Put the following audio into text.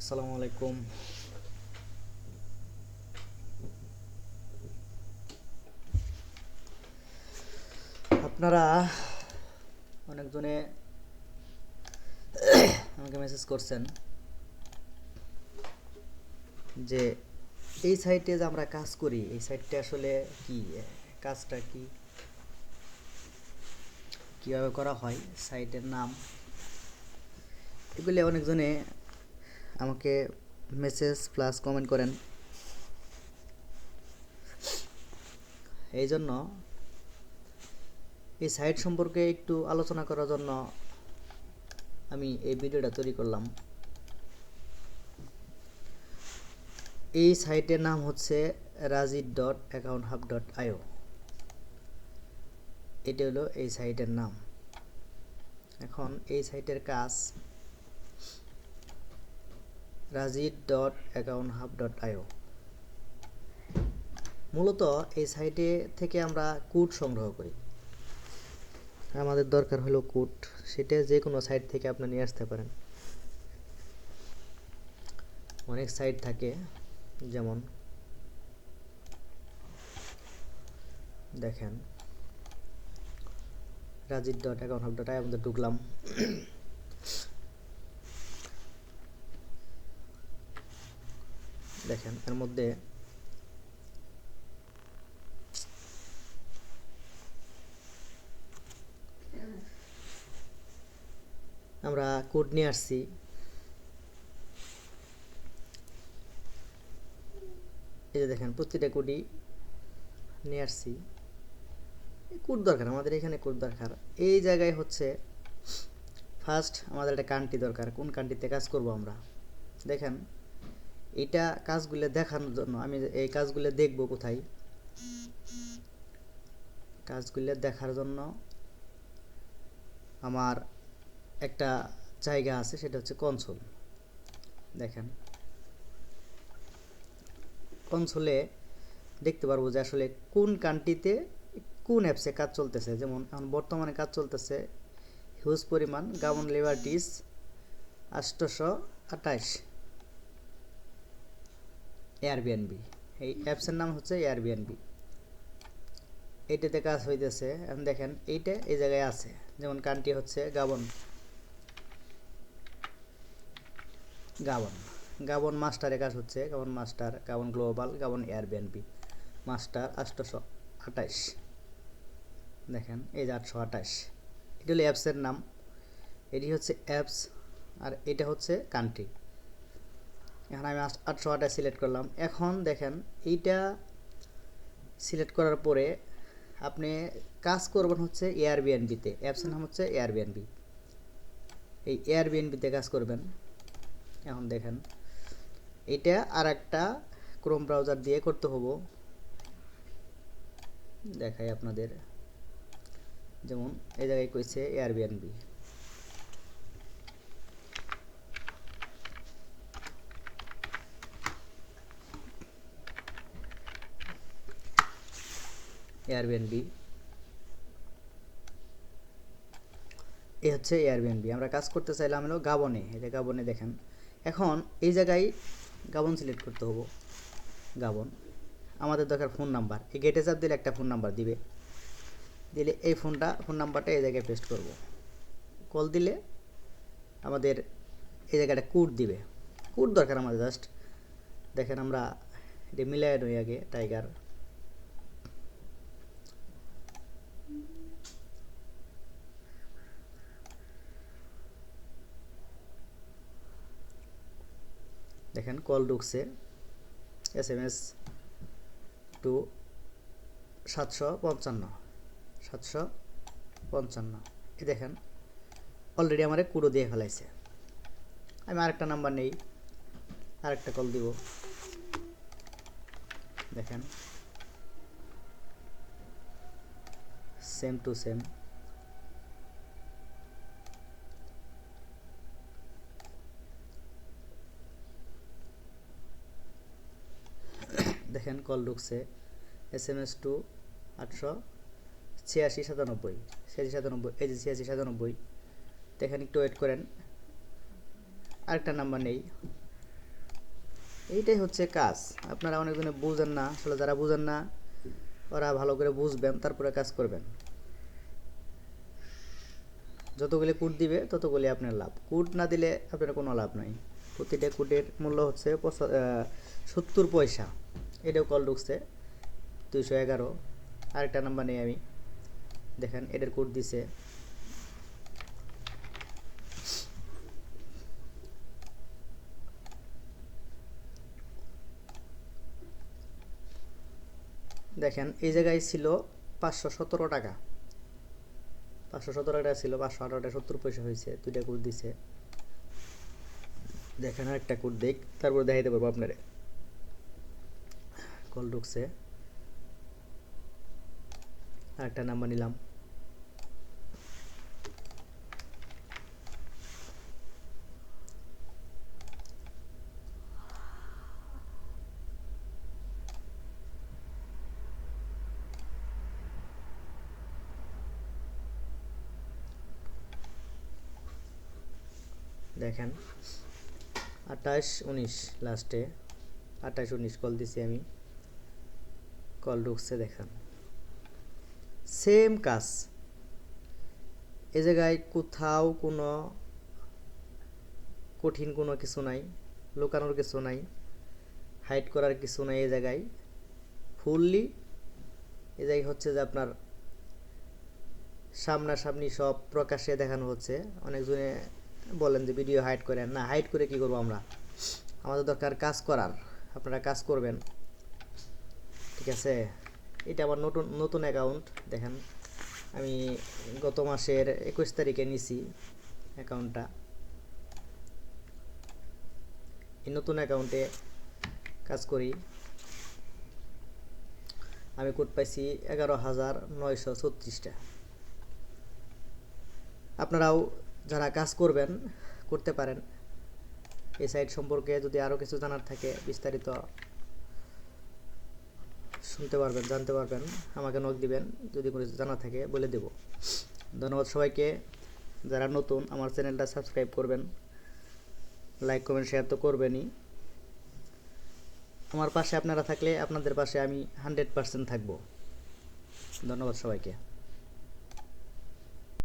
আসসালামু আলাইকুম। আপনারা অনেকজনে আমাকে মেসেজ করছেন যে এই সাইটে যে আমরা কাজ করি, এই সাইটটা আসলে কি, কাজটা কি, কিভাবে করা হয়, সাইটের নাম, এগুলি অনেকজনে আমাকে মেসেজ প্লাস কমেন্ট করেন। এই জন্য এই সাইট সম্পর্কে একটু আলোচনা করার জন্য আমি এই ভিডিওটা তৈরি করলাম। এই সাইটের নাম হচ্ছে razid.account-hub.io। এটা হলো এই সাইটের নাম। এখন এই সাইটের কাজ razid.account-hub.io। মূলত এই সাইটে থেকে আমরা কোড সংগ্রহ করি। আমাদের দরকার হলো কোড, সেটা যে কোনো সাইট থেকে আপনি নিয়ে আসতে পারেন। অনেক সাইট থাকে, যেমন দেখেন razid.account-hub.io আমাদের ঢুকলাম। দেখেন এর মধ্যে আমরা কোড নিয়ে আসছি। এই যে দেখেন প্রতিটা কোডই নিয়ে আসছি। কোড দরকার আমাদের, এখানে কোড দরকার। এই জায়গায় হচ্ছে ফার্স্ট আমাদের একটা কান্ট্রি দরকার, কোন কান্ট্রিতে কাজ করব আমরা। দেখেন এটা কাজগুলো দেখানোর জন্য আমি এই কাজগুলো দেখব কোথায়। কাজগুলো দেখার জন্য আমার একটা জায়গা আছে, সেটা হচ্ছে কনসোল। দেখেন কনসোলে দেখতে পারবো যে আসলে কোন কান্ট্রিতে কোন অ্যাপসে কাজ চলতেছে। যেমন এখন বর্তমানে কাজ চলতেছে হিউজ পরিমাণ গাবন লিবার্টিস 828 এয়ারবিএনবি। এই অ্যাপসের নাম হচ্ছে এয়ারবিএনবি। এইটাতে কাজ হইতেছে। এখন দেখেন এইটা এই জায়গায় আছে, যেমন কান্ট্রি হচ্ছে গাবন। গাবন গাবন মাস্টারে কাজ হচ্ছে, গাবন মাস্টার, গাবন গ্লোবাল, গাবন এয়ারবিএনবি মাস্টার 828। দেখেন এই যে 828, এটা হলো অ্যাপসের নাম। এটি হচ্ছে অ্যাপস আর এটা হচ্ছে কান্ট্রি। এখন আমি 828 সিলেক্ট করলাম। এখন দেখেন এইটা সিলেক্ট করার পরে আপনি কাজ করবেন হচ্ছে এয়ারবিএনবিতে। অ্যাপসের নাম হচ্ছে এয়ারবিএনবি। এই এয়ারবিএনবিতে কাজ করবেন। এখন দেখেন এটা আর একটা ক্রোম ব্রাউজার দিয়ে করতে হবো। দেখাই আপনাদের, যেমন এই জায়গায় কইছে এয়ারবিএনবি। এয়ারবিএনবি এই হচ্ছে এয়ারবিএনবি। আমরা কাজ করতে চাইলাম হলো গাবনে। এই যে গাবনে দেখেন, এখন এই জায়গায় গাবন সিলেক্ট করতে হবো। গাবন আমাদের দরকার ফোন নাম্বার। এই গেটে চাপ দিলে একটা ফোন নাম্বার দিবে, দিলে এই ফোন নাম্বারটা এই জায়গায় পেস্ট করব। কল দিলে আমাদের এই জায়গাটা কোড দিবে। কোড দরকার আমাদের জাস্ট। দেখেন আমরা এটা মিলাই নই আগে। টাইগার দেখেন কল ঢুকছে, SMS টু 755। এই দেখেন অলরেডি আমার কোডও দিয়ে ফেলাইছে। আমি আরেকটা নাম্বার নেই, আরেকটা কল দিব। দেখেন সেম টু সেম। দেখেন কল ঢুকছে, SMS টু 88697 9697। এই যে 8697। দেখেন একটু ওয়েট করেন, আরেকটা নাম্বার নেই, এইটাই হচ্ছে কাজ। আপনারা অনেকজনে বুঝেন না, আসলে যারা বুঝেন না ওরা ভালো করে বুঝবেন, তারপরে কাজ করবেন। যতগুলি কোড দিবে ততগুলি আপনার লাভ, কোড না দিলে আপনার কোনো লাভ নাই। প্রতিটা কোডের মূল্য হচ্ছে 70 পয়সা। এটাও কল ঢুকছে 211। আরেকটা নাম্বার নেই আমি, দেখেন এটার কোড দিছে। দেখেন এই জায়গায় ছিল 517 টাকা, 517 টাকা ছিল, 518 টাকা 70 পয়সা হয়েছে। দুইটা কোড দিছে। দেখেন আরেকটা কোড দেখ, তারপর দেখাইতে পারবো আপনারে। কল ঢুকছে, আরেকটা নাম্বার নিলাম। দেখেন 28 19 লাস্টে 28 19 কল দিছি আমি, কল ঢুকছে। দেখেন সেম কাজ। এ জায়গায় কোথাও কোনো কঠিন কোনো কিছু নাই, লুকানোর কিছু নাই, হাইড করার কিছু নাই। এই জায়গায় ফুললি এ জায়গায় হচ্ছে যে আপনার সামনাসামনি সব প্রকাশ্যে দেখানো হচ্ছে। অনেকজনে বলেন যে ভিডিও হাইড করেন না, হাইড করে কি করবো আমরা, আমাদের দরকার কাজ করার। আপনারা কাজ করবেন, ঠিক আছে। এটা আমার নতুন নতুন অ্যাকাউন্ট। দেখেন আমি গত মাসের 21 তারিখে নিছি অ্যাকাউন্টটা। এই নতুন অ্যাকাউন্টে কাজ করি। আমি কোড পাইছি 11,936টা। আপনারাও যারা কাজ করবেন করতে পারেন। এই সাইট সম্পর্কে যদি আরও কিছু জানার থাকে বিস্তারিত শুনতে পারবেন, জানতে পারবেন, আমাকে নক দিবেন। যদি কোনো জানা থাকে বলে দেব। ধন্যবাদ সবাইকে। যারা নতুন আমার চ্যানেলটা সাবস্ক্রাইব করবেন, লাইক কমেন্ট শেয়ার তো করবেনই। আমার পাশে আপনারা থাকলে আপনাদের পাশে আমি 100% থাকবো। ধন্যবাদ সবাইকে।